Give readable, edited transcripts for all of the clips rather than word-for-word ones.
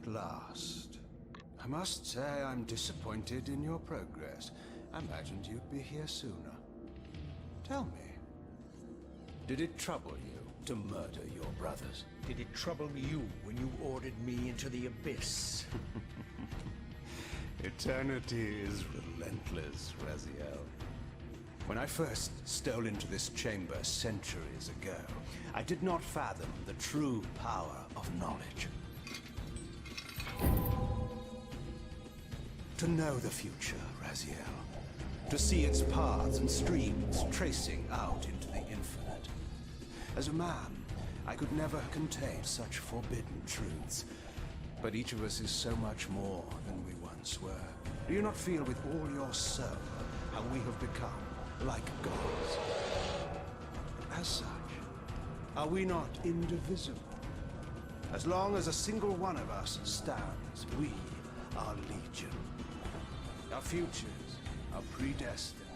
last. I must say I'm disappointed in your progress. I imagined you'd be here sooner. Tell me, did it trouble you to murder your brothers? Did it trouble you when you ordered me into the abyss? Eternity is relentless, Raziel. When I first stole into this chamber centuries ago, I did not fathom the true power of knowledge. To know the future, Raziel. To see its paths and streams tracing out into the infinite. As a man, I could never contain such forbidden truths. But each of us is so much more than we once were. Do you not feel with all your soul how we have become like gods? As such, are we not indivisible? As long as a single one of us stands, we are legion. Our futures are predestined.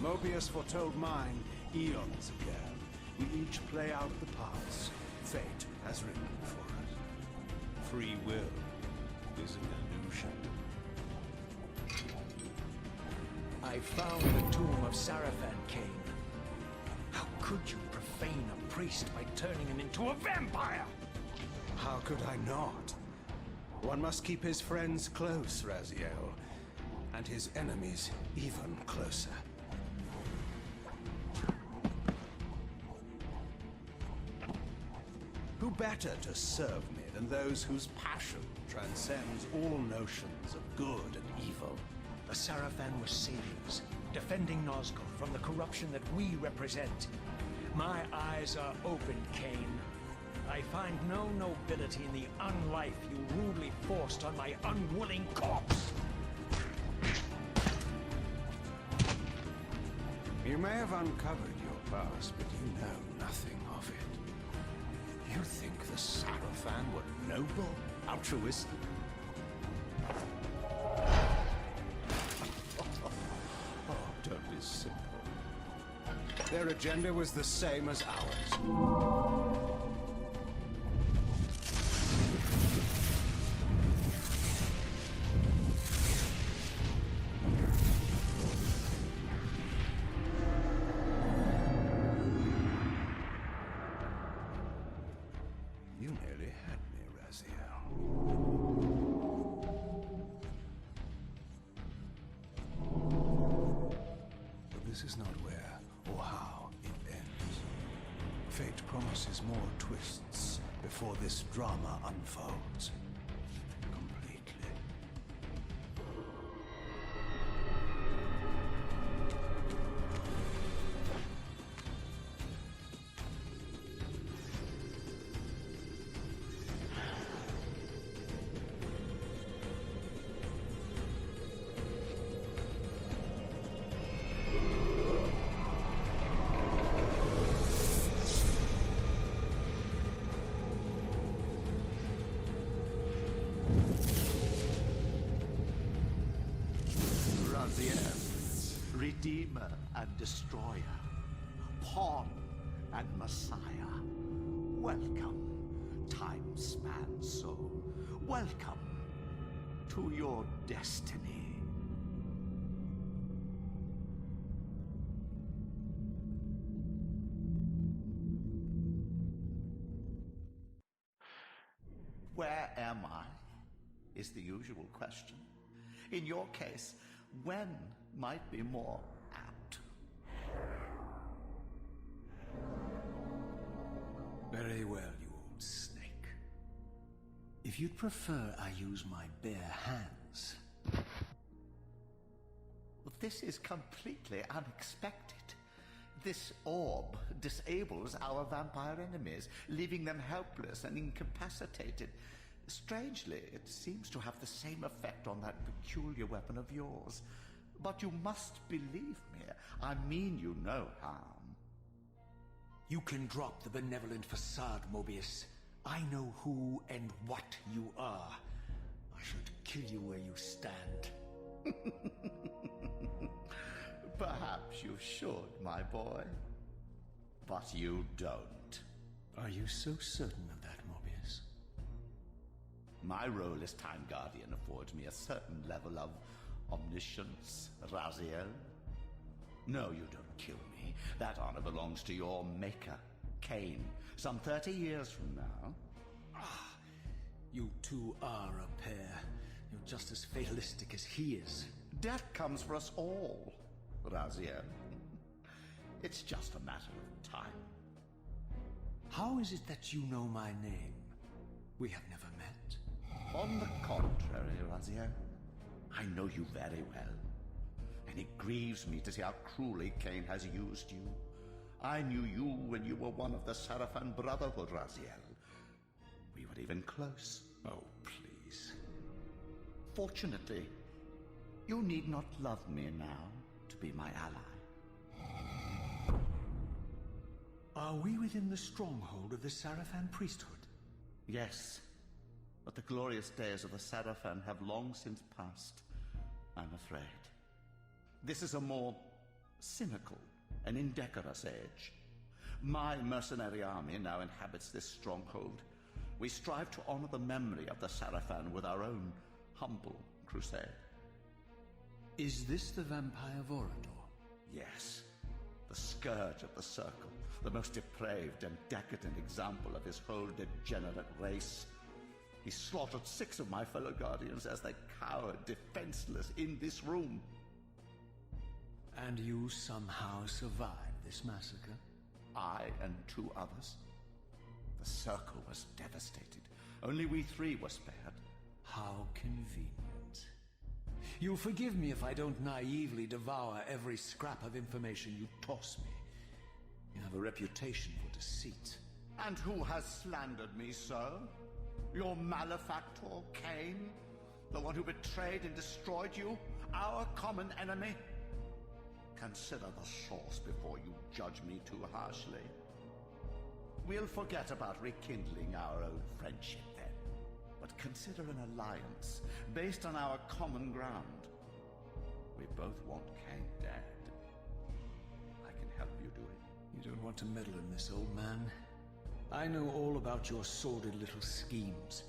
Moebius foretold mine eons ago. We each play out the parts fate has written for us. Free will is an illusion. I found the tomb of Sarafan, Kain. How could you profane a priest by turning him into a vampire? How could I not? One must keep his friends close, Raziel, and his enemies even closer. Who better to serve me than those whose passion transcends all notions of good and evil? The Sarafan were saviors, defending Nosgoth from the corruption that we represent. My eyes are open, Kain. I find no nobility in the unlife you rudely forced on my unwilling corpse. You may have uncovered your past, but you know nothing of it. You think the Sarafan were noble, altruistic? Oh, don't be simple. Their agenda was the same as ours. You nearly had me, Raziel. But this is not where or how it ends. Fate promises more twists before this drama unfolds completely. Redeemer and Destroyer, Pawn and Messiah. Welcome, time-span soul. Welcome to your destiny. Where am I? Is the usual question. In your case, when might be more apt. Very well, you old snake. If you'd prefer I use my bare hands... Well, this is completely unexpected. This orb disables our vampire enemies, leaving them helpless and incapacitated. Strangely, it seems to have the same effect on that peculiar weapon of yours. But you must believe me. I mean you no harm. You can drop the benevolent facade, Moebius. I know who and what you are. I should kill you where you stand. Perhaps you should, my boy. But you don't. Are you so certain of that, Moebius? My role as Time Guardian affords me a certain level of omniscience, Raziel. No, you don't kill me. That honor belongs to your maker, Kain, some 30 years from now. You two are a pair. You're just as fatalistic as he is. Death comes for us all, Raziel. It's just a matter of time. How is it that you know my name? We have never met. On the contrary, Raziel, I know you very well. And it grieves me to see how cruelly Kain has used you. I knew you when you were one of the Sarafan Brotherhood, Raziel. We were even close. Oh, please. Fortunately, you need not love me now to be my ally. Are we within the stronghold of the Sarafan priesthood? Yes, but the glorious days of the Sarafan have long since passed, I'm afraid. This is a more cynical and indecorous age. My mercenary army now inhabits this stronghold. We strive to honor the memory of the Sarafan with our own humble crusade. Is this the vampire Vorador? Yes, the scourge of the Circle, the most depraved and decadent example of his whole degenerate race. He slaughtered 6 of my fellow Guardians as they cowered defenseless in this room. And you somehow survived this massacre? I and 2 others. The Circle was devastated. Only we 3 were spared. How convenient. You'll forgive me if I don't naively devour every scrap of information you toss me. You have a reputation for deceit. And who has slandered me so? Your malefactor, Kain? The one who betrayed and destroyed you? Our common enemy? Consider the source before you judge me too harshly. We'll forget about rekindling our old friendship then. But consider an alliance based on our common ground. We both want Kain dead. I can help you do it. You don't want to meddle in this, old man. I know all about your sordid little schemes,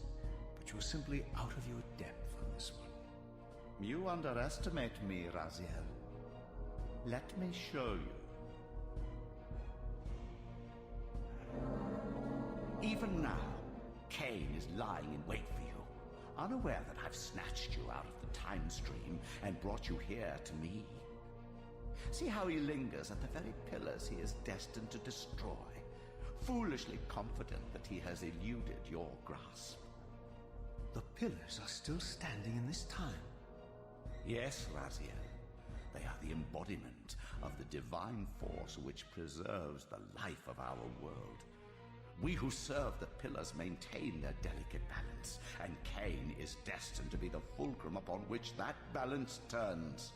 but you're simply out of your depth on this one. You underestimate me, Raziel. Let me show you. Even now, Kain is lying in wait for you, unaware that I've snatched you out of the time stream and brought you here to me. See how he lingers at the very pillars he is destined to destroy, foolishly confident that he has eluded your grasp. The pillars are still standing in this time. Yes, Raziel. They are the embodiment of the divine force which preserves the life of our world. We who serve the pillars maintain their delicate balance, and Kain is destined to be the fulcrum upon which that balance turns.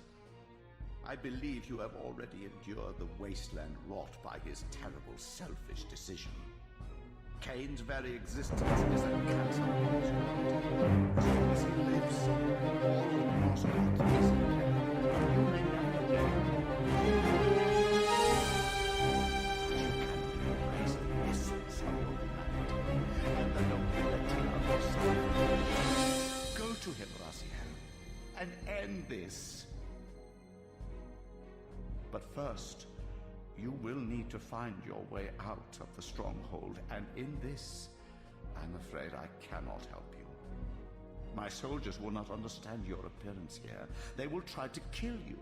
I believe you have already endured the wasteland wrought by his terrible, selfish decision. Kain's very existence is a cancer on his world. As long as he lives, all of Nosgoth is in peril. You may never get but you can embrace the essence of your humanity and the nobility of yourself. Go to him, Raziel, and end this. But first, you will need to find your way out of the stronghold, and in this, I'm afraid I cannot help you. My soldiers will not understand your appearance here. They will try to kill you.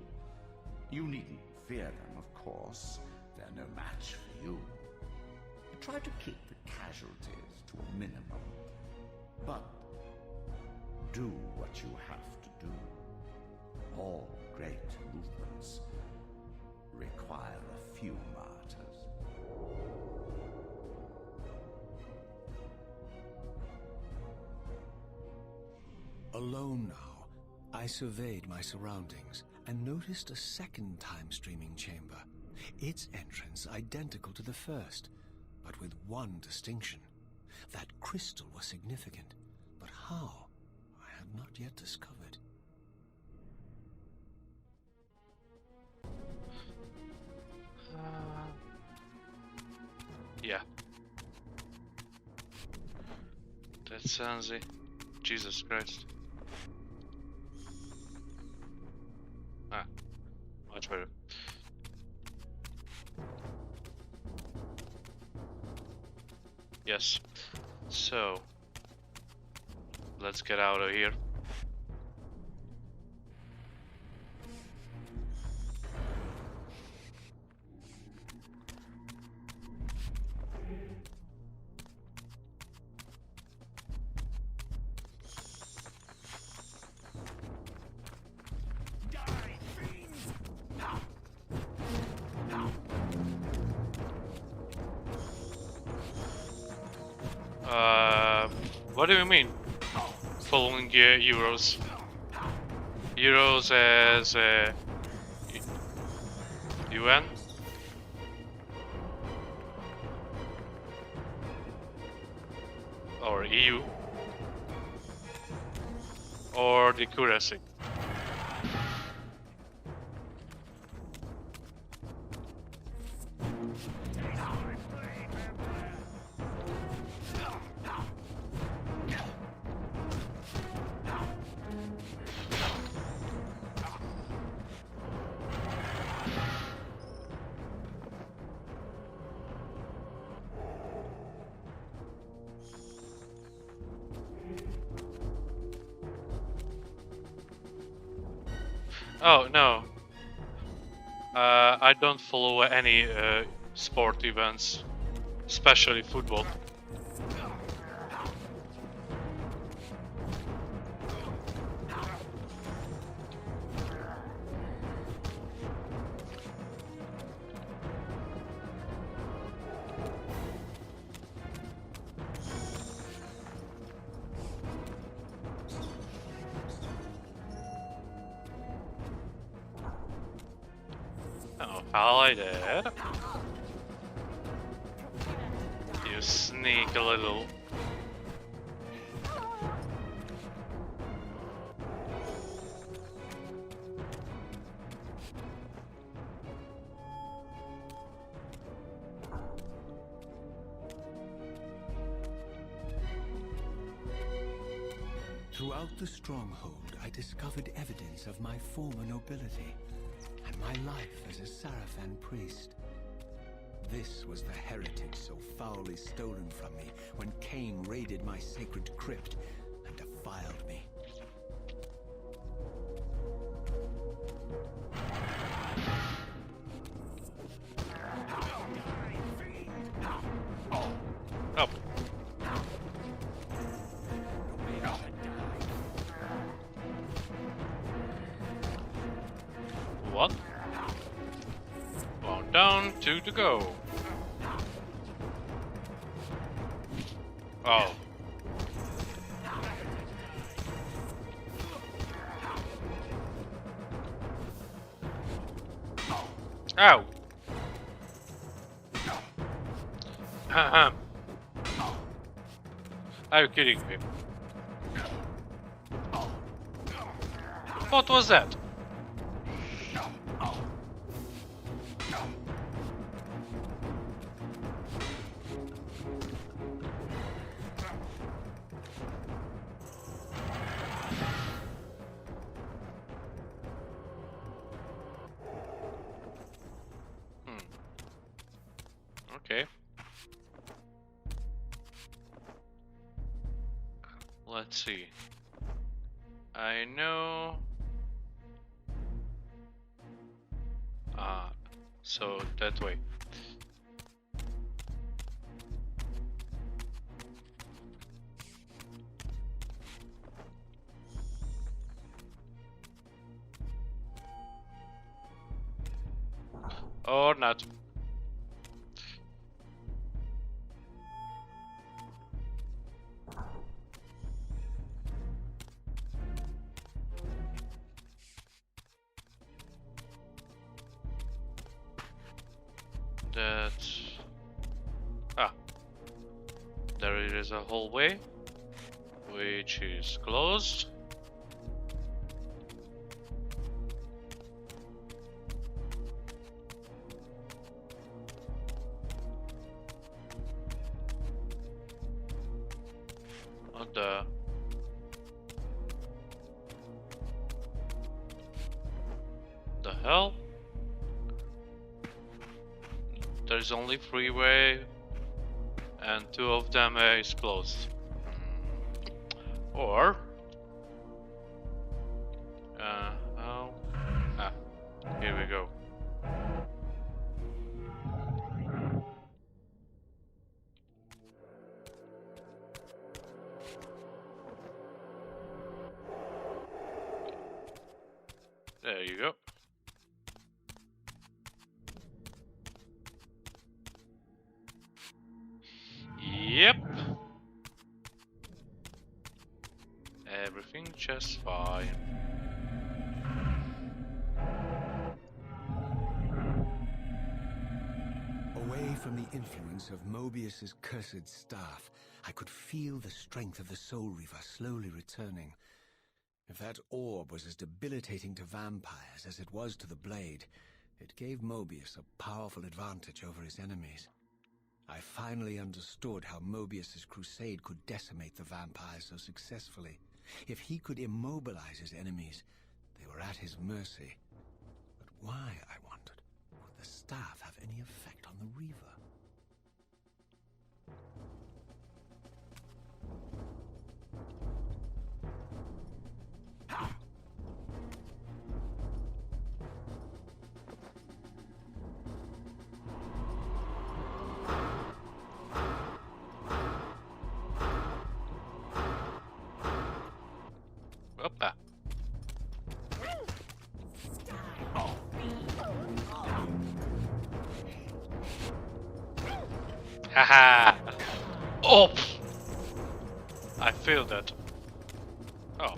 You needn't fear them, of course. They're no match for you. Try to keep the casualties to a minimum. But do what you have to do. All great movements require a few martyrs. Alone now, I surveyed my surroundings and noticed a second time-streaming chamber. Its entrance identical to the first, but with one distinction. That crystal was significant, but how, I had not yet discovered. Yeah. That sounds it. Jesus Christ. Ah, much better. Yes. So, let's get out of here. What do you mean? Following Euros? Euros as UN? Or EU? Or the currency? Oh no, I don't follow any sport events, especially football. Hi there. You sneak a little. Throughout the Stronghold, I discovered evidence of my former nobility and my life as a Sarafan priest. This was the heritage so foully stolen from me when Kain raided my sacred crypt and defiled me. Oh. What? One down, two to go. Oh. Ow. Are you kidding me? What was that? Okay. Let's see. I know. So that way. Or not. There is a hallway which is closed. What the? hell? There's only 3-way, and 2 of them is closed. Or how? Here we go. There you go. Yep. Everything just fine. Away from the influence of Moebius's cursed staff, I could feel the strength of the Soul Reaver slowly returning. If that orb was as debilitating to vampires as it was to the blade, it gave Moebius a powerful advantage over his enemies. I finally understood how Moebius's crusade could decimate the vampires so successfully. If he could immobilize his enemies, they were at his mercy. But why, I wondered, would the staff have any effect on the Reaver? Opa. Haha. Oh. I feel that. Oh.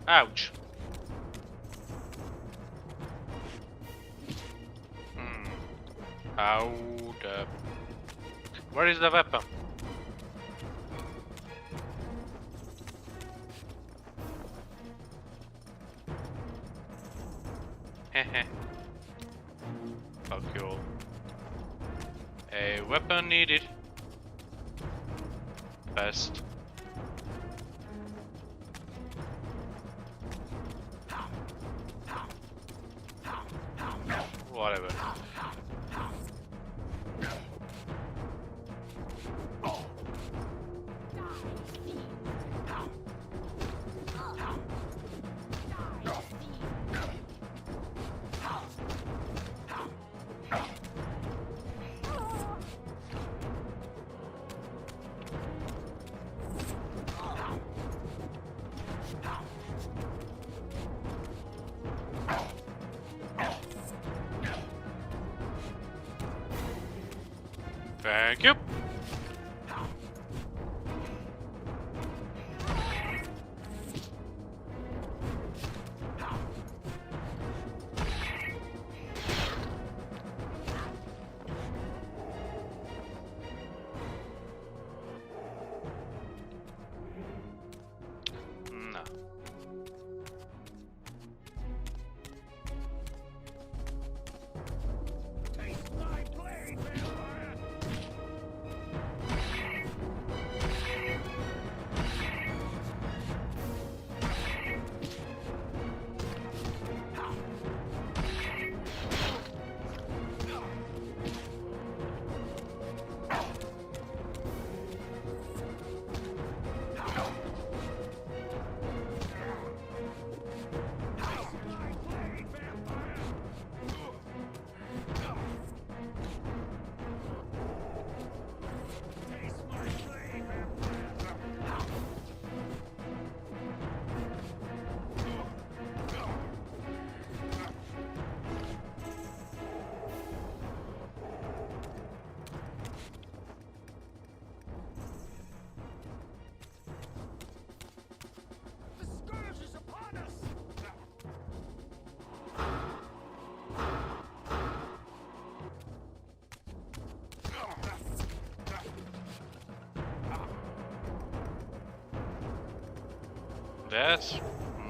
Ouch. How the... Where is the weapon? Heh. Fuck you all. A weapon needed. Best. Whatever. Thank you. No. That's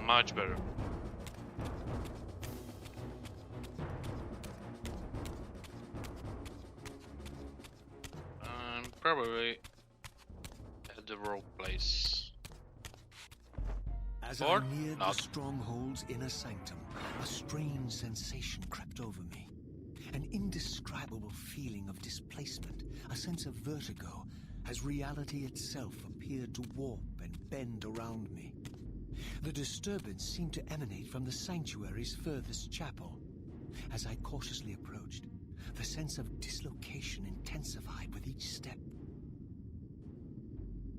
much better. Probably at the wrong place. As Or I neared the not. Stronghold's inner sanctum, a strange sensation crept over me. An indescribable feeling of displacement, a sense of vertigo, as reality itself appeared to warp and bend around me. The disturbance seemed to emanate from the sanctuary's furthest chapel. As I cautiously approached, the sense of dislocation intensified with each step.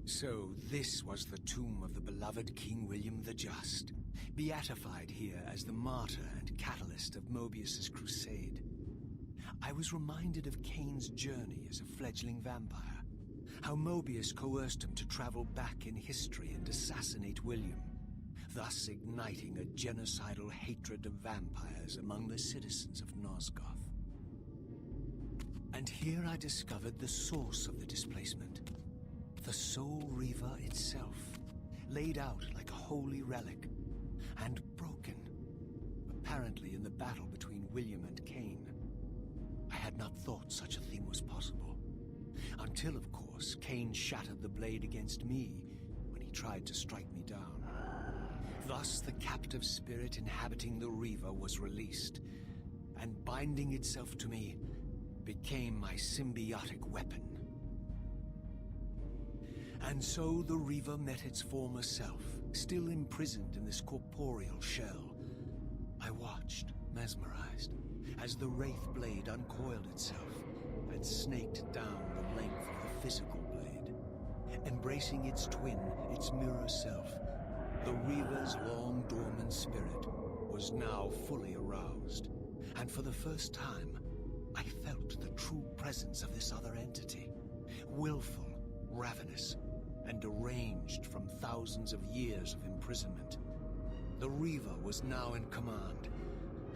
So this was the tomb of the beloved King William the Just, beatified here as the martyr and catalyst of Moebius's crusade. I was reminded of Kain's journey as a fledgling vampire, how Moebius coerced him to travel back in history and assassinate William, thus igniting a genocidal hatred of vampires among the citizens of Nosgoth. And here I discovered the source of the displacement. The soul Reaver itself, laid out like a holy relic, and broken, apparently in the battle between William and Kain. I had not thought such a thing was possible, until, of course, Kain shattered the blade against me when he tried to strike me down. Thus, the captive spirit inhabiting the Reaver was released, and binding itself to me became my symbiotic weapon. And so the Reaver met its former self, still imprisoned in this corporeal shell. I watched, mesmerized, as the Wraith blade uncoiled itself and snaked down the length of the physical blade. Embracing its twin, its mirror self, the Reaver's long-dormant spirit was now fully aroused, and for the first time, I felt the true presence of this other entity, willful, ravenous, and deranged from thousands of years of imprisonment. The Reaver was now in command,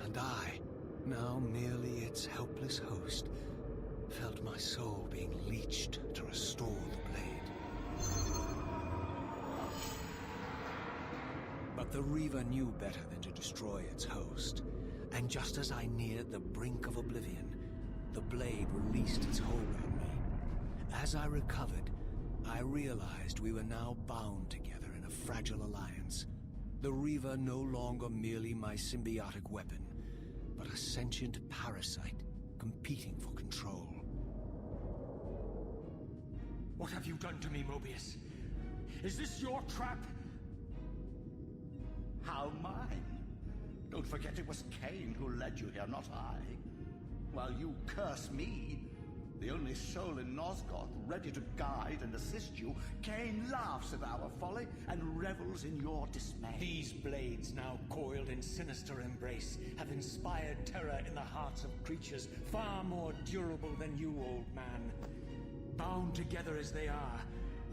and I, now merely its helpless host, felt my soul being leached to restore the blade. But the Reaver knew better than to destroy its host, and just as I neared the brink of oblivion, the blade released its hold on me. As I recovered, I realized we were now bound together in a fragile alliance. The Reaver no longer merely my symbiotic weapon, but a sentient parasite competing for control. What have you done to me, Moebius? Is this your trap? How mine? Don't forget it was Kain who led you here, not I. While you curse me, the only soul in Nosgoth ready to guide and assist you, Kain laughs at our folly and revels in your dismay. These blades, now coiled in sinister embrace, have inspired terror in the hearts of creatures far more durable than you, old man. Bound together as they are,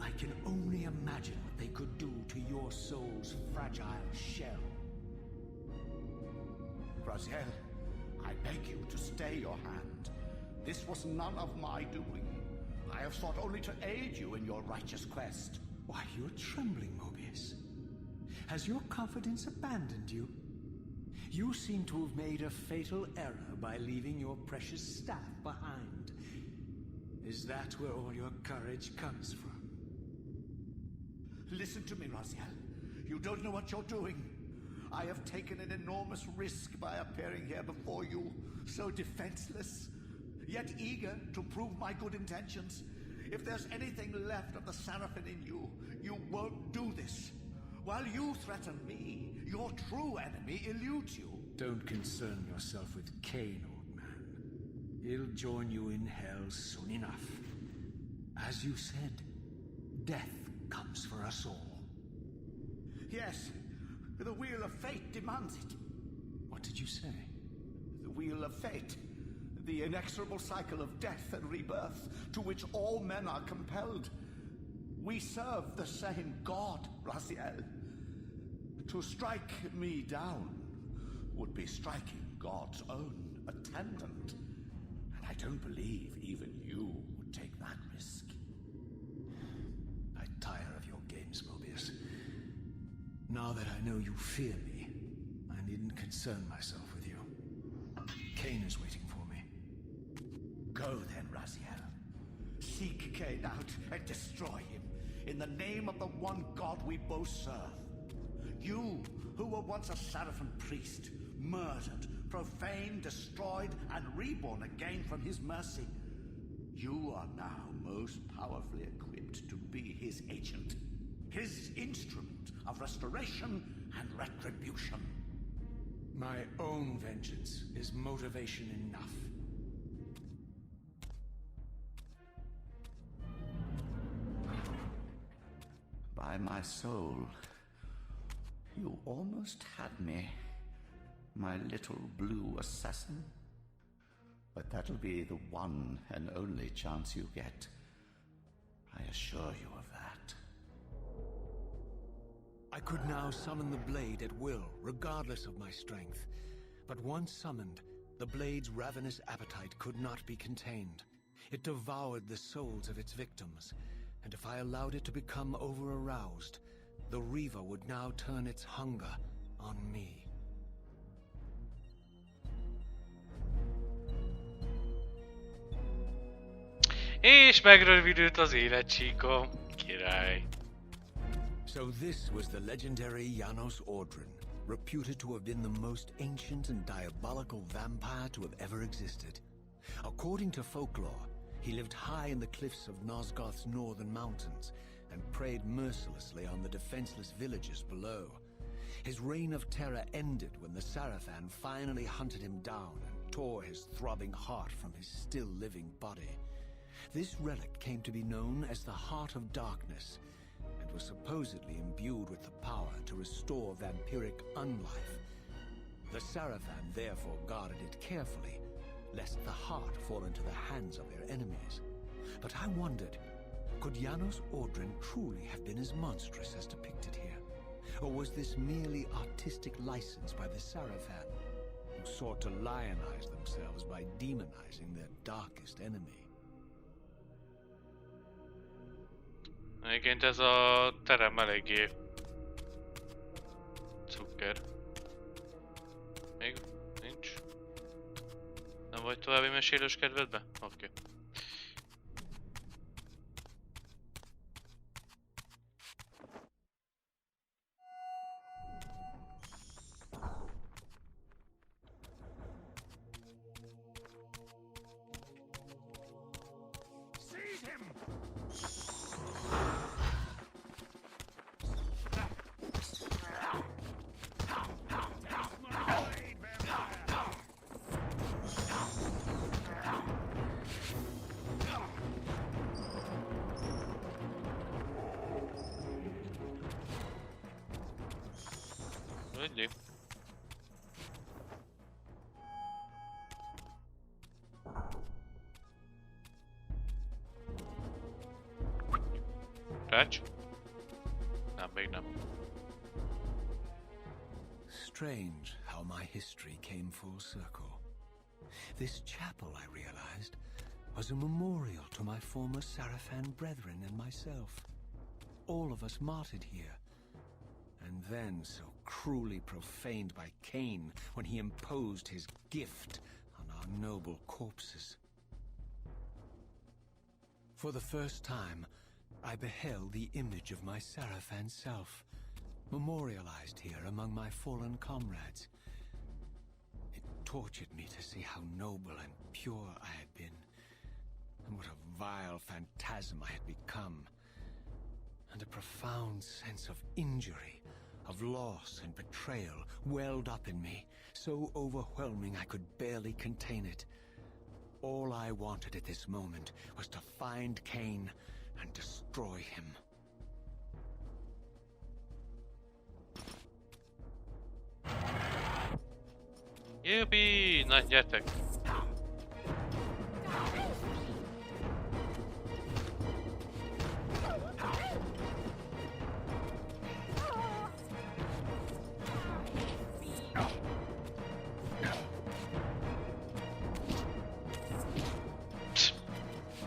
I can only imagine what they could do to your soul's fragile shell. Raziel, I beg you to stay your hand. This was none of my doing. I have sought only to aid you in your righteous quest. Why, you're trembling, Moebius. Has your confidence abandoned you? You seem to have made a fatal error by leaving your precious staff behind. Is that where all your courage comes from? Listen to me, Raziel. You don't know what you're doing. I have taken an enormous risk by appearing here before you, so defenseless, yet eager to prove my good intentions. If there's anything left of the Sarafan in you, you won't do this. While you threaten me, your true enemy eludes you. Don't concern yourself with Kain, old man. He'll join you in hell soon enough. As you said, death comes for us all. Yes, the wheel of fate demands it. What did you say? The wheel of fate. The inexorable cycle of death and rebirth to which all men are compelled. We serve the same God, Raziel. To strike me down would be striking God's own attendant. And I don't believe even you would take that risk. I tire of your games, Moebius. Now that I know you fear me, I needn't concern myself with you. Kain is waiting for me. Go then, Raziel. Seek Kain out and destroy him in the name of the one God we both serve. You, who were once a Sarafan priest, murdered, profaned, destroyed, and reborn again from his mercy. You are now most powerfully equipped to be his agent, his instrument of restoration and retribution. My own vengeance is motivation enough. By my soul, you almost had me, my little blue assassin. But that'll be the one and only chance you get. I assure you of that. I could now summon the blade at will, regardless of my strength. But once summoned, the blade's ravenous appetite could not be contained. It devoured the souls of its victims, and if I allowed it to become over-aroused, the Reaver would now turn its hunger on me. És megrövidült az életcsíkom. Király. So this was the legendary Janos Ordren, reputed to have been the most ancient and diabolical vampire to have ever existed. According to folklore, he lived high in the cliffs of Nosgoth's northern mountains and preyed mercilessly on the defenseless villages below. His reign of terror ended when the Sarafan finally hunted him down and tore his throbbing heart from his still-living body. This relic came to be known as the Heart of Darkness, and was supposedly imbued with the power to restore vampiric unlife. The Sarafan therefore guarded it carefully, lest the heart fall into the hands of their enemies. But I wondered, could Janos Ordren truly have been as monstrous as depicted here? Or was this merely artistic license by the Sarafan, who sought to lionize themselves by demonizing their darkest enemy? Egyébként ez a terem eléggé cukker. Még nincs? Nem vagy további mesélős kedvedbe? Oké. Really? Touch? Nem, még nem. Strange how my history came full circle. This chapel, I realized, was a memorial to my former Sarafan brethren and myself. All of us martyred here, and then so cruelly profaned by Kain when he imposed his gift on our noble corpses. For the first time, I beheld the image of my Sarafan self, memorialized here among my fallen comrades. It tortured me to see how noble and pure I had been, and what a vile phantasm I had become, and a profound sense of injury, of loss and betrayal welled up in me, so overwhelming I could barely contain it. All I wanted at this moment was to find Kain and destroy him. Yippee! Na, gyertek!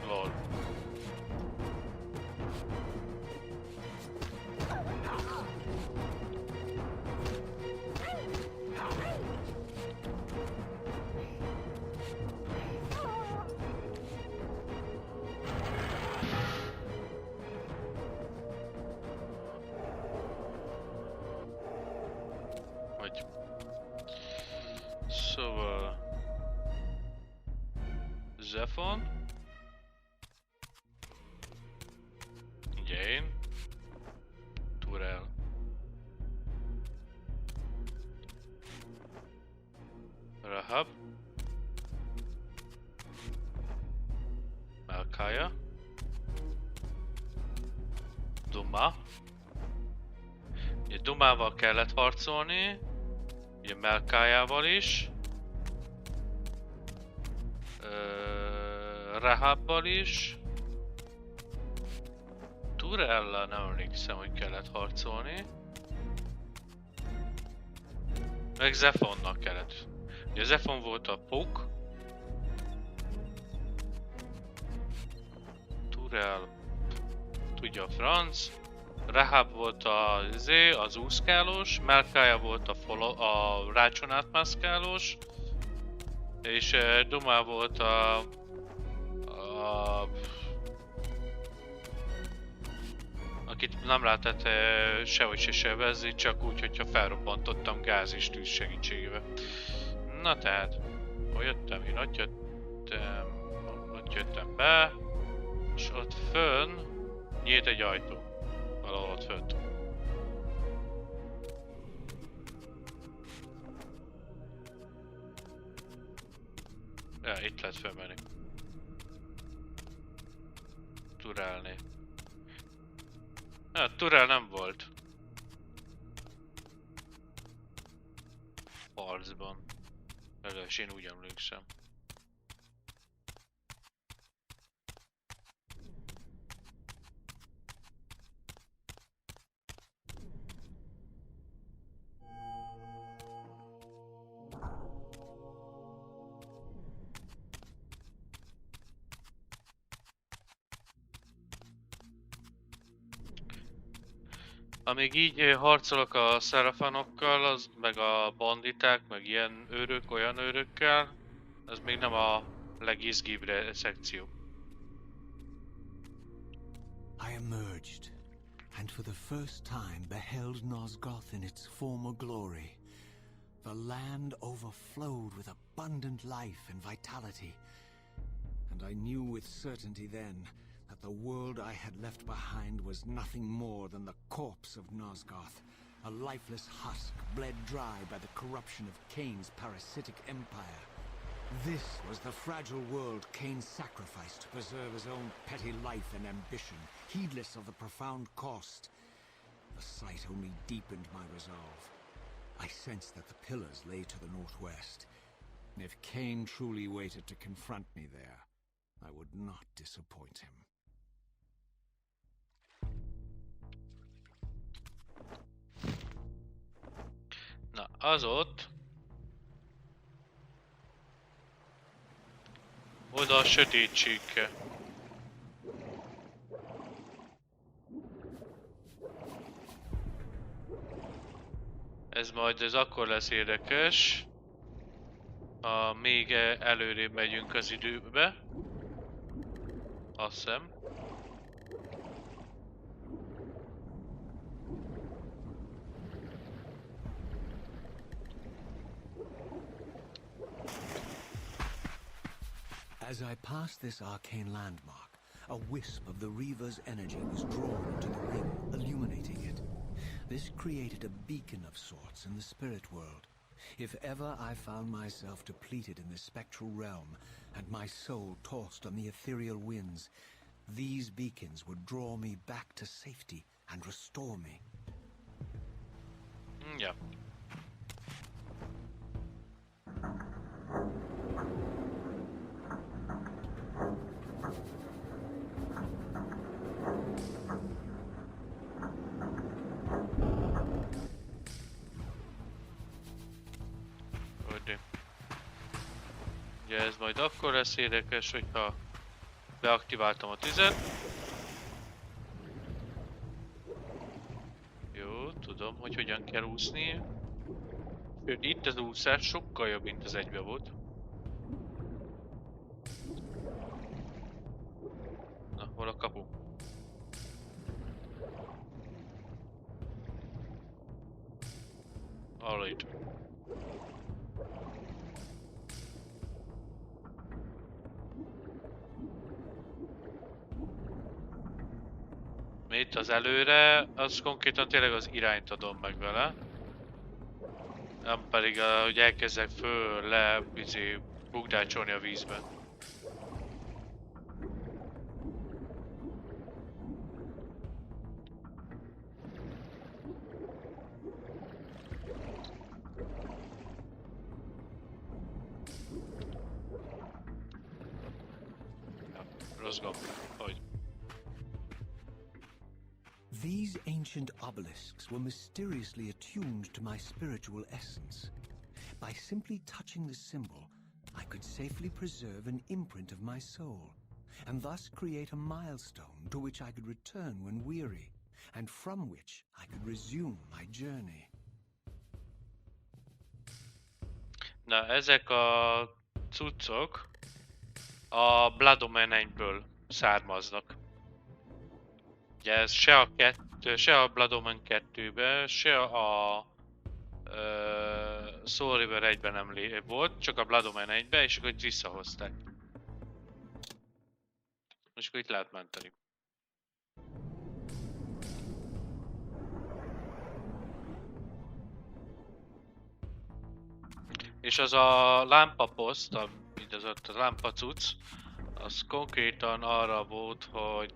Lol. Szóval... Zefon. Kain. Turel. Rahab. Melkaya. Duma. Ugye Dumával kellett harcolni. Ugye Melkájával is. Rahabbal is. Turellel nem emlékszem, hogy kellett harcolni. Meg Zefonnak kellett. Ugye Zefon volt a Puk. Turell tudja a franc. Rahab volt az úszkálós. Melkája volt a rácson átmászkálós. És Duma volt akit nem lehetett sehogy se sebezzni, csak úgy, hogyha felrobbantottam gáz és tűz segítségével. Na tehát, hol jöttem én? Ott jöttem be, és ott fönn nyílt egy ajtó. Valahol ott fönt. Ja, itt lehet felmenni. Turálni. Ja, Turel nem volt. Harcban. Legalábbis én úgy emlékszem. Amíg így harcolok a Sarafanokkal, az meg a banditák, meg ilyen őrök, olyan őrökkel, ez még nem a legizgibb szekció. I emerged, and for the first time beheld Nosgoth in its former glory. The land overflowed with abundant life and vitality, and I knew with certainty then that the world I had left behind was nothing more than the corpse of Nosgoth, a lifeless husk bled dry by the corruption of Kain's parasitic empire. This was the fragile world Kain sacrificed to preserve his own petty life and ambition, heedless of the profound cost. The sight only deepened my resolve. I sensed that the pillars lay to the northwest, and if Kain truly waited to confront me there, I would not disappoint him. Na, az ott. Oda a sötétségke. Ez akkor lesz érdekes, ha még előrébb megyünk az időbe. Azt hiszem. As I passed this arcane landmark, a wisp of the Reaver's energy was drawn into the ring, illuminating it. This created a beacon of sorts in the spirit world. If ever I found myself depleted in the spectral realm, and my soul tossed on the ethereal winds, these beacons would draw me back to safety and restore me. Yeah. Ugye ez majd akkor lesz érdekes, hogyha beaktiváltam a tüzet. Jó, tudom, hogy hogyan kell úszni. Sőt, itt az úszás sokkal jobb, mint az egybe volt. Na, hol a kapu? Alright. Ami itt az előre, az konkrétan tényleg az irányt adom meg vele. Nem pedig, hogy elkezdek föl, le, bugdácsolni a vízbe. Rossz gomb. Hogy? These ancient obelisks were mysteriously attuned to my spiritual essence. By simply touching the symbol, I could safely preserve an imprint of my soul, and thus create a milestone to which I could return when weary, and from which I could resume my journey. Na, ezek a cuccok a Blood Omen 1-ből származnak. Ugye ez se a Blood Omen 2-ben, se a Soul River 1-ben nem volt, csak a Blood Omen 1-ben, és akkor itt visszahozták. És akkor itt lehet menteni. És az a lámpaposzt, így az a lámpacuc, az konkrétan arra volt, hogy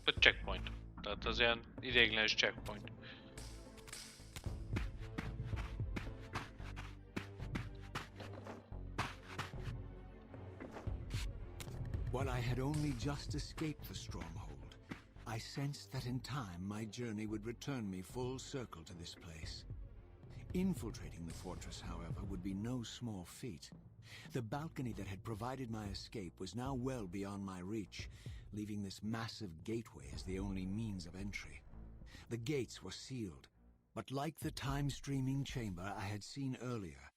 a checkpoint. Tehát az ilyen ideiglenes checkpoint. While I had only just escaped the Stronghold, I sensed that in time my journey would return me full circle to this place. Infiltrating the fortress, however, would be no small feat. The balcony that had provided my escape was now well beyond my reach, leaving this massive gateway as the only means of entry. The gates were sealed, but like the time-streaming chamber I had seen earlier,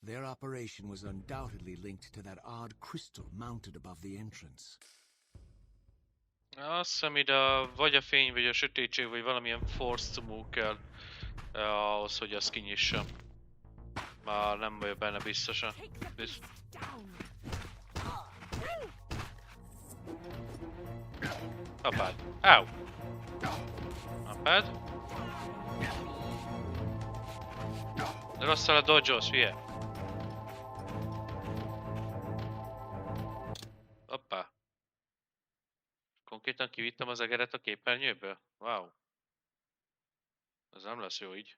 their operation was undoubtedly linked to that odd crystal mounted above the entrance. Azt hiszem ide vagy a fény, vagy a sötétség, vagy valamilyen force move kell ahhoz, hogy azt kinyissam. Már nem vagyok benne biztosan. Apád. Áú! Apád. De rosszal a dodge-olsz, hülye. Hoppá. Konkrétan kivittem az egeret a képernyőből? Wow. Ez nem lesz jó így.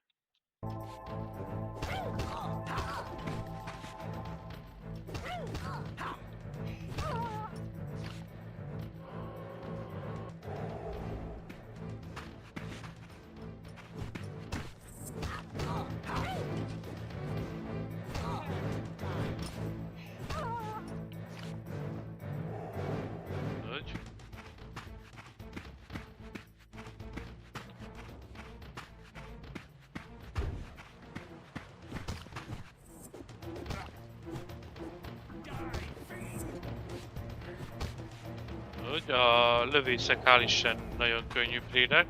A lövészek hál' Isten nagyon könnyű plének.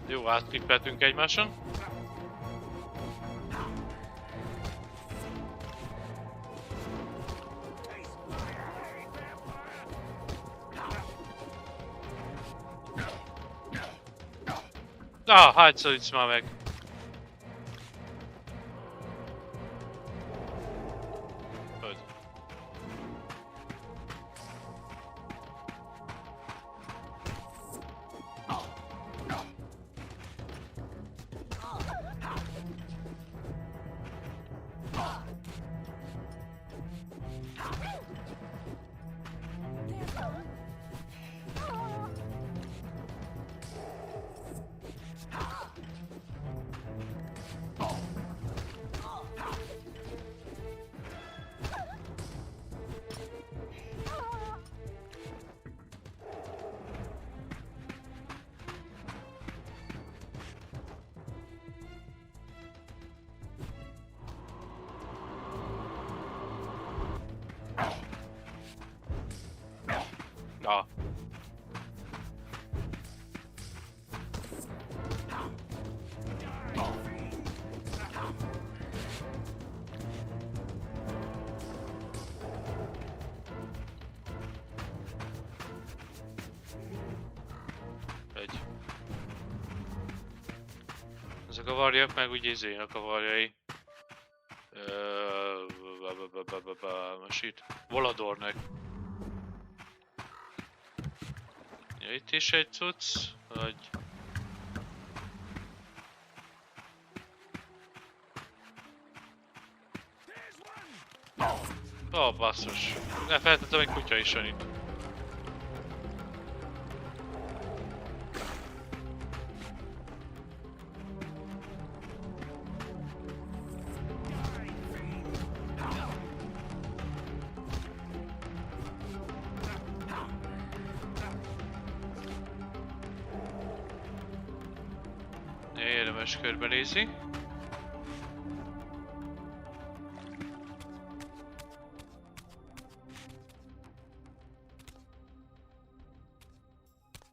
Jó, áttrippeltünk egymáson. Hányszor ütsz már meg? Öd. Ezek a varjak meg ugye izének a varjai. Most itt Voladornak. Ja, itt is egy cucc, vagy... Ó, basszus. Elfelejtettem, hogy kutya is van itt. Érdemes körbenézni.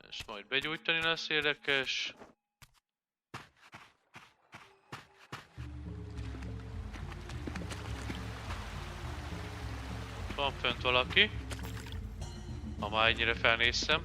Ezt majd begyújtani lesz érdekes. Van fönt valaki. Ha már ennyire felnéztem.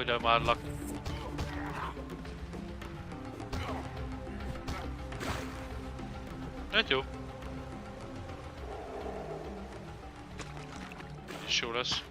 Ide már lak. Hát jó. És jó lesz.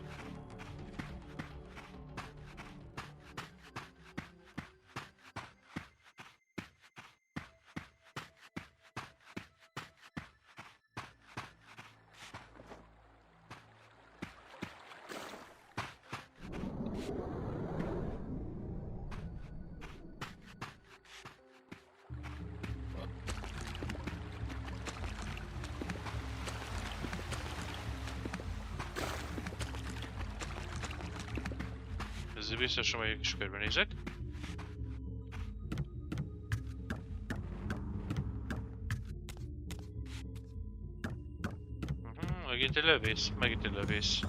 Ezzel biztosan megyek is körbenézek. Megint egy lövész, megint egy lövész.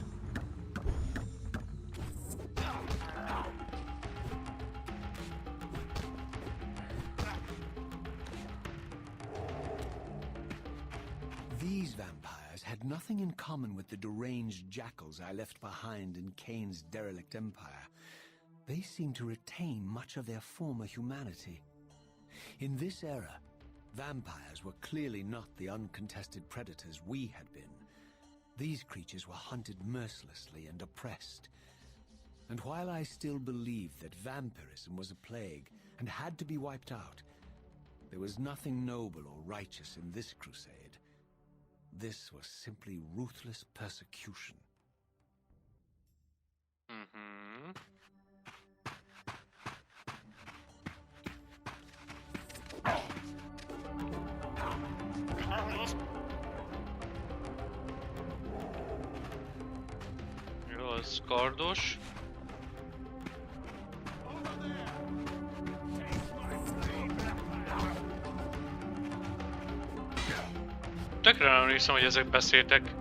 These vampires had nothing in common with the deranged jackals I left behind in Kain's derelict empire. They seemed to retain much of their former humanity. In this era, vampires were clearly not the uncontested predators we had been. These creatures were hunted mercilessly and oppressed. And while I still believed that vampirism was a plague and had to be wiped out, there was nothing noble or righteous in this crusade. This was simply ruthless persecution. Jó, az kardos. Tökre nem hiszem, hogy ezek beszéltek.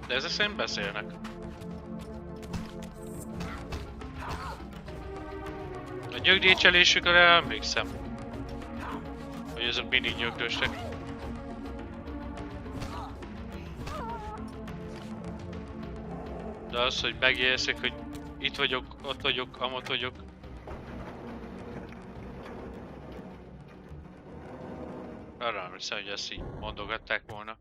De ezek szerint beszélnek. A nyögdíjcselésükre emlékszem. Hogy ezek mindig nyögdöstek. De az, hogy megjegyzik, hogy itt vagyok, ott vagyok, amott vagyok. Arra nem hiszem, hogy ezt így mondogatták volna.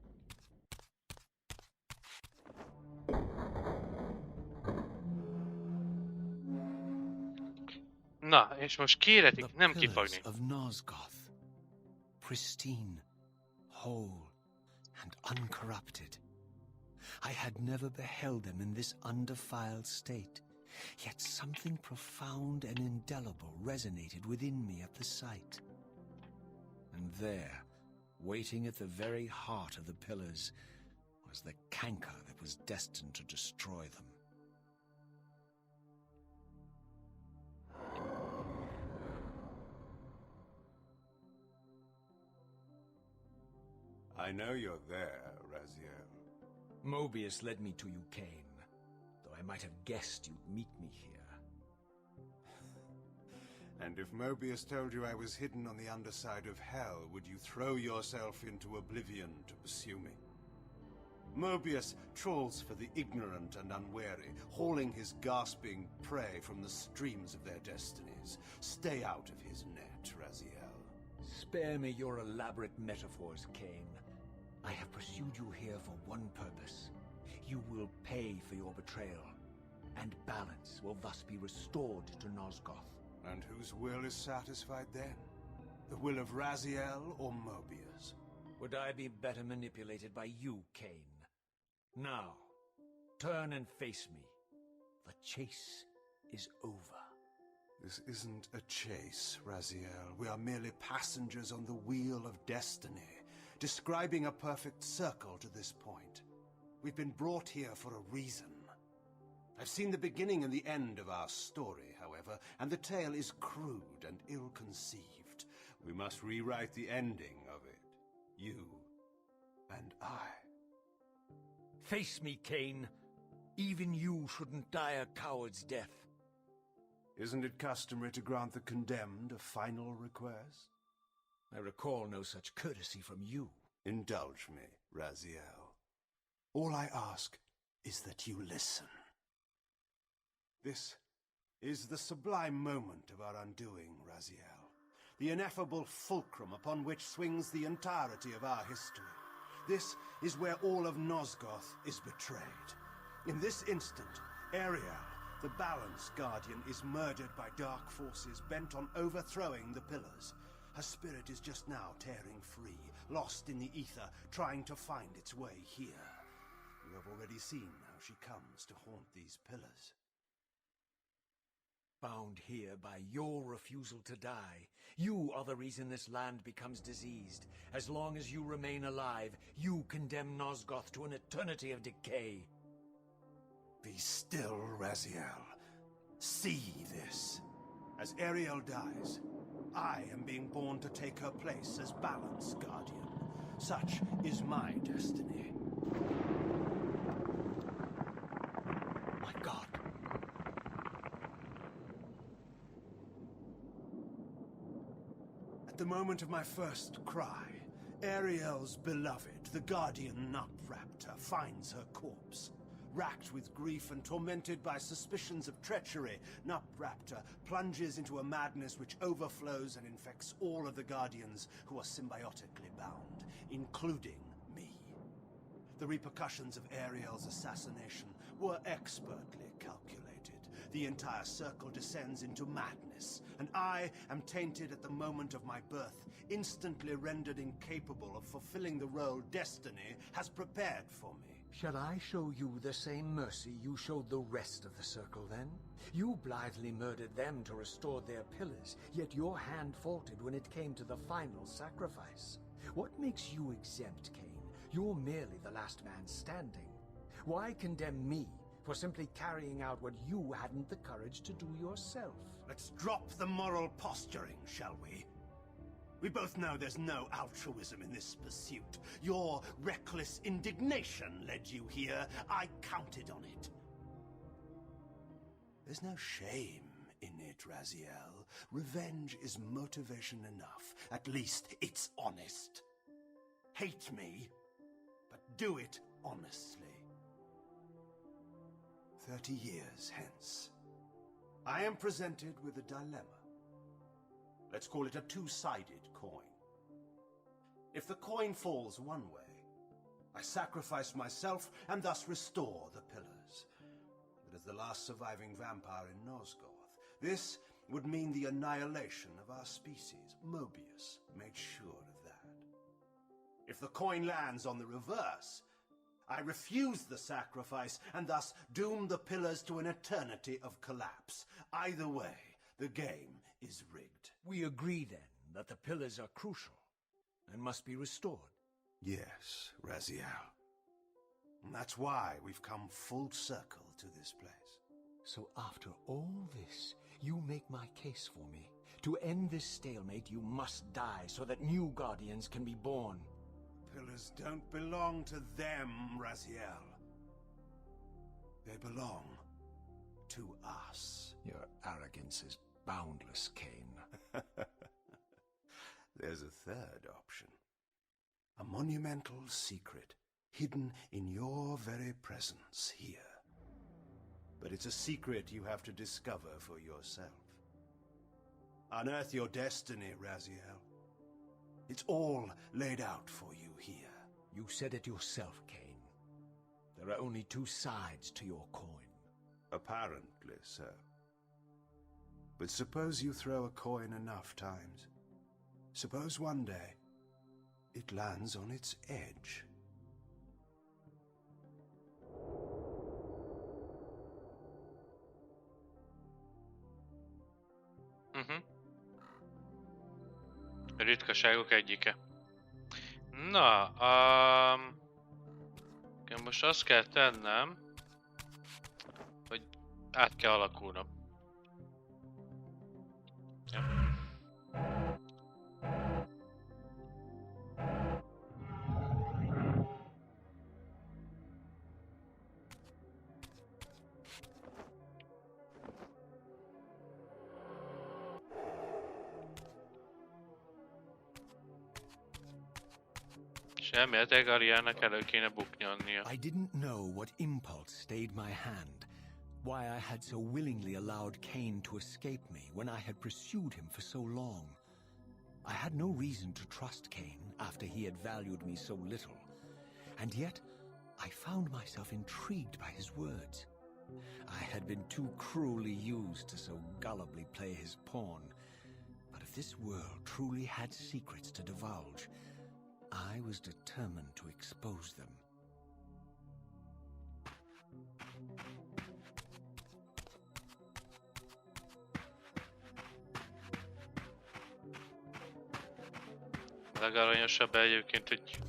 Na, És most The kéretik nem pillars kifagni. of Nosgoth, pristine, whole, and uncorrupted. I had never beheld them in this undefiled state, yet something profound and indelible resonated within me at the sight. And there, waiting at the very heart of the pillars, was the canker that was destined to destroy them. I know you're there, Raziel. Moebius led me to you, Kain, though I might have guessed you'd meet me here. And if Moebius told you I was hidden on the underside of hell, would you throw yourself into oblivion to pursue me? Moebius trawls for the ignorant and unwary, hauling his gasping prey from the streams of their destinies. Stay out of his net, Raziel. Spare me your elaborate metaphors, Kain. I have pursued you here for one purpose. You will pay for your betrayal, and balance will thus be restored to Nosgoth. And whose will is satisfied then? The will of Raziel or Moebius? Would I be better manipulated by you, Kain? Now, turn and face me. The chase is over. This isn't a chase, Raziel. We are merely passengers on the wheel of destiny, describing a perfect circle to this point. We've been brought here for a reason. I've seen the beginning and the end of our story, however, and the tale is crude and ill-conceived. We must rewrite the ending of it. You and I. Face me, Kain. Even you shouldn't die a coward's death. Isn't it customary to grant the condemned a final request? I recall no such courtesy from you. Indulge me, Raziel. All I ask is that you listen. This is the sublime moment of our undoing, Raziel. The ineffable fulcrum upon which swings the entirety of our history. This is where all of Nosgoth is betrayed. In this instant, Ariel, the Balance Guardian, is murdered by dark forces bent on overthrowing the pillars. Her spirit is just now tearing free, lost in the ether, trying to find its way here. You have already seen how she comes to haunt these pillars. Bound here by your refusal to die. You are the reason this land becomes diseased. As long as you remain alive, you condemn Nosgoth to an eternity of decay. Be still, Raziel. See this. As Ariel dies, I am being born to take her place as Balance Guardian. Such is my destiny. My God. At the moment of my first cry, Ariel's beloved, the Guardian Nupraptor, finds her corpse. Racked with grief and tormented by suspicions of treachery, Nupraptor plunges into a madness which overflows and infects all of the Guardians who are symbiotically bound, including me. The repercussions of Ariel's assassination were expertly calculated. The entire circle descends into madness, and I am tainted at the moment of my birth, instantly rendered incapable of fulfilling the role destiny has prepared for me. Shall I show you the same mercy you showed the rest of the Circle, then? You blithely murdered them to restore their pillars, yet your hand faltered when it came to the final sacrifice. What makes you exempt, Kain? You're merely the last man standing. Why condemn me for simply carrying out what you hadn't the courage to do yourself? Let's drop the moral posturing, shall we? We both know there's no altruism in this pursuit. Your reckless indignation led you here. I counted on it. There's no shame in it, Raziel. Revenge is motivation enough. At least it's honest. Hate me, but do it honestly. 30 years hence, I am presented with a dilemma. Let's call it a two-sided coin. If the coin falls one way, I sacrifice myself and thus restore the pillars. But as the last surviving vampire in Nosgoth, this would mean the annihilation of our species. Moebius made sure of that. If the coin lands on the reverse, I refuse the sacrifice and thus doom the pillars to an eternity of collapse. Either way, the game is rigged. We agree then that the pillars are crucial and must be restored. Yes, Raziel. And that's why we've come full circle to this place. So after all this, you make my case for me. To end this stalemate, you must die so that new Guardians can be born. Pillars don't belong to them, Raziel. They belong to us. Your arrogance is boundless, Kain. There's a third option. A monumental secret hidden in your very presence here. But it's a secret you have to discover for yourself. Unearth your destiny, Raziel. It's all laid out for you here. You said it yourself, Kain. There are only two sides to your coin. Apparently so. But suppose you throw a coin enough times. Suppose one day it lands on its edge. Ritkaságok egyike. Na, most azt kell tennem, hogy át kell alakulnom. Ja. Elméletileg Ariának elő kéne buknyolnia. I didn't know what impulse stayed my hand, why I had so willingly allowed Kain to escape me when I had pursued him for so long. I had no reason to trust Kain after he had valued me so little, and yet I found myself intrigued by his words. I had been too cruelly used to so gullibly play his pawn, but if this world truly had secrets to divulge, I was determined to expose them. Legaranyosabb egyébként, hogy...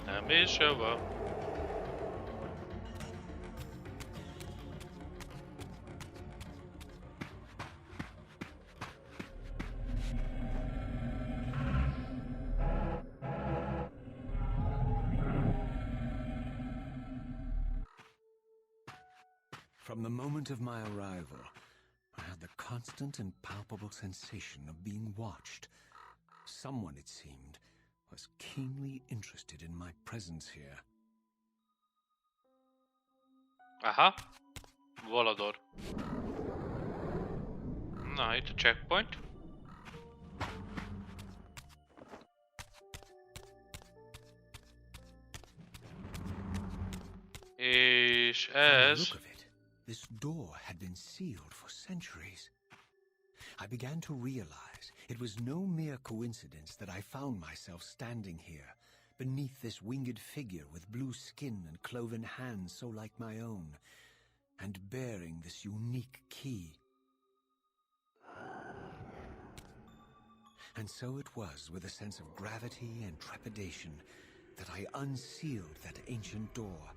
Nem is jobban. From the moment of my arrival, I had the constant and palpable sensation of being watched. Someone, it seemed, was keenly interested in my presence here. Aha. Volador. Na, itt a checkpoint. És ez... Look of it, this door had been sealed for centuries. I began to realize it was no mere coincidence that I found myself standing here, beneath this winged figure with blue skin and cloven hands so like my own, and bearing this unique key. And so it was with a sense of gravity and trepidation that I unsealed that ancient door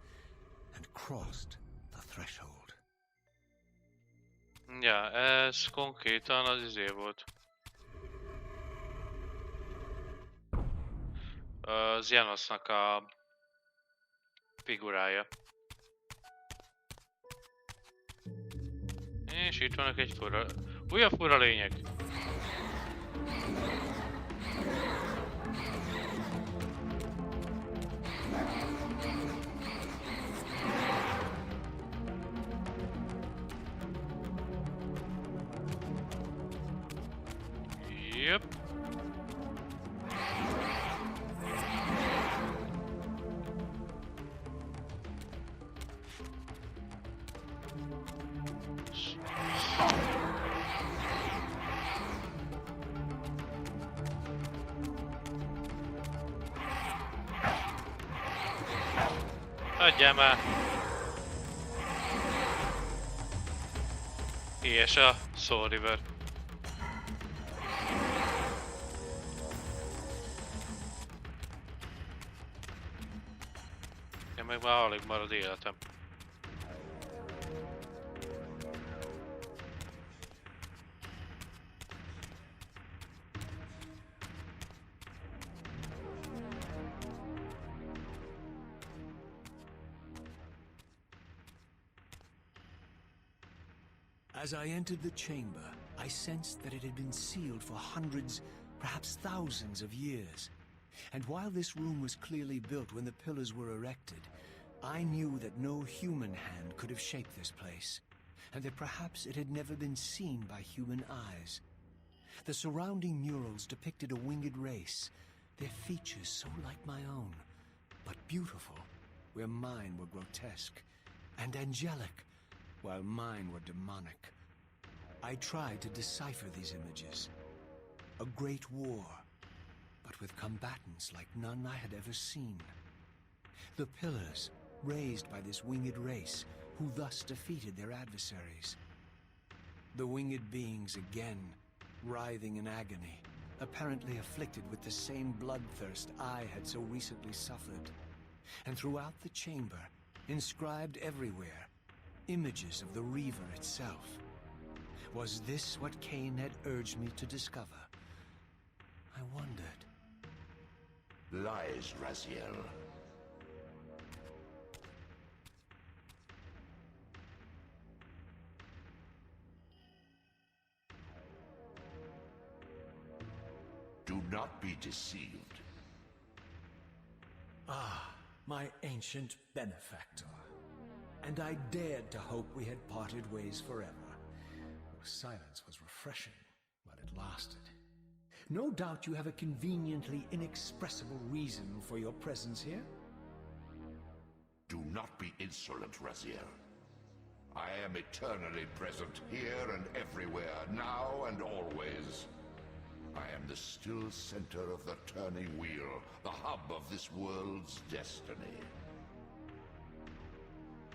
and crossed the threshold. Ja, ez konkrétan az izé volt. Az Janosnak a figurája. És itt vannak egy újabb fura lények. Yep. Adjál már! És a Reaver. Én meg már alig marad életem. As I entered the chamber, I sensed that it had been sealed for hundreds, perhaps thousands of years. And while this room was clearly built when the pillars were erected, I knew that no human hand could have shaped this place, and that perhaps it had never been seen by human eyes. The surrounding murals depicted a winged race, their features so like my own, but beautiful, where mine were grotesque, and angelic, while mine were demonic. I tried to decipher these images. A great war, but with combatants like none I had ever seen. The pillars, raised by this winged race, who thus defeated their adversaries. The winged beings again, writhing in agony, apparently afflicted with the same bloodthirst I had so recently suffered. And throughout the chamber, inscribed everywhere, images of the Reaver itself. Was this what Kain had urged me to discover? I wondered. Lies, Raziel. Do not be deceived. Ah, my ancient benefactor. And I dared to hope we had parted ways forever. Silence was refreshing, while it lasted. No doubt you have a conveniently inexpressible reason for your presence here? Do not be insolent, Raziel. I am eternally present here and everywhere, now and always. I am the still center of the turning wheel, the hub of this world's destiny.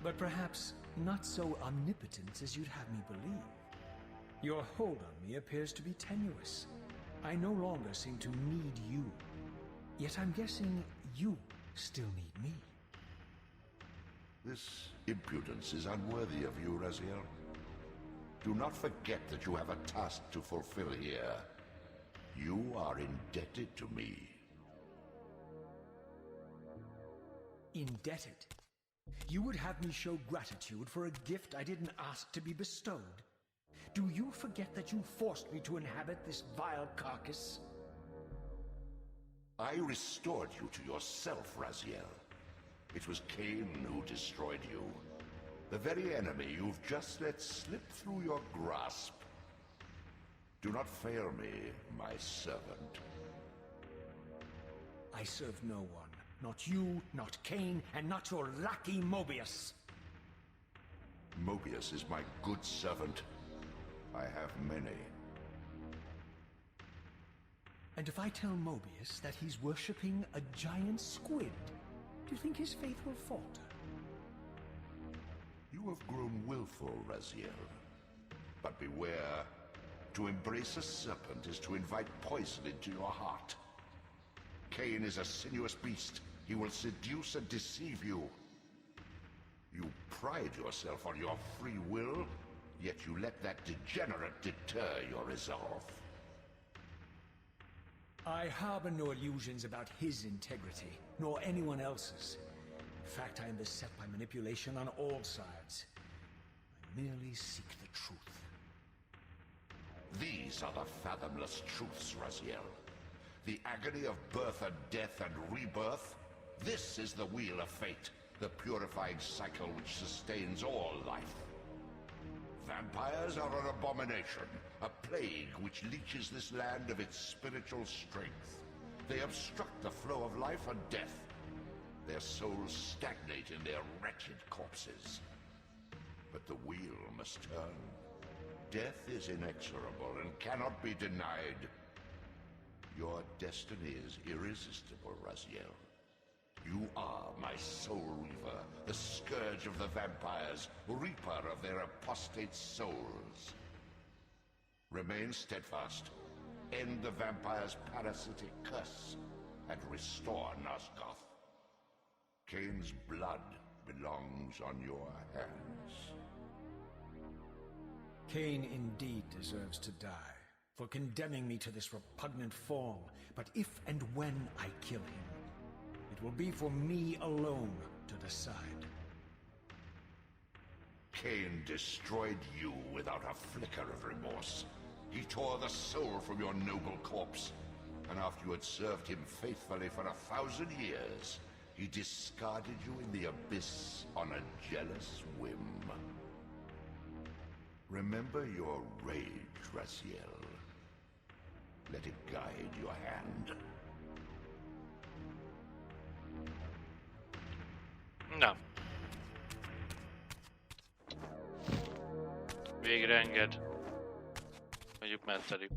But perhaps not so omnipotent as you'd have me believe. Your hold on me appears to be tenuous. I no longer seem to need you. Yet I'm guessing you still need me. This impudence is unworthy of you, Raziel. Do not forget that you have a task to fulfill here. You are indebted to me. Indebted? You would have me show gratitude for a gift I didn't ask to be bestowed? Do you forget that you forced me to inhabit this vile carcass? I restored you to yourself, Raziel. It was Kain who destroyed you. The very enemy you've just let slip through your grasp. Do not fail me, my servant. I serve no one. Not you, not Kain, and not your lackey Moebius. Moebius is my good servant. I have many. And if I tell Moebius that he's worshipping a giant squid, do you think his faith will falter? You have grown willful, Raziel. But beware. To embrace a serpent is to invite poison into your heart. Kain is a sinuous beast. He will seduce and deceive you. You pride yourself on your free will, yet you let that degenerate deter your resolve. I harbor no illusions about his integrity, nor anyone else's. In fact, I am beset by manipulation on all sides. merely seek the truth. These are the fathomless truths, Raziel. The agony of birth and death and rebirth. This is the wheel of fate, the purifying cycle which sustains all life. Vampires are an abomination, a plague which leeches this land of its spiritual strength. They obstruct the flow of life and death. Their souls stagnate in their wretched corpses. But the wheel must turn. Death is inexorable and cannot be denied. Your destiny is irresistible, Raziel. You are my soul reaver, the scourge of the vampires, reaper of their apostate souls. Remain steadfast, end the vampire's parasitic curse, and restore Nosgoth. Kain's blood belongs on your hands. Kain indeed deserves to die for condemning me to this repugnant form. But if and when I kill him, it will be for me alone to decide. Kain destroyed you without a flicker of remorse. He tore the soul from your noble corpse, and after you had served him faithfully for 1,000 years, he discarded you in the abyss on a jealous whim. Remember your rage, Raziel. Let it guide your hand. Na. Végre enged. Mondjuk menteli.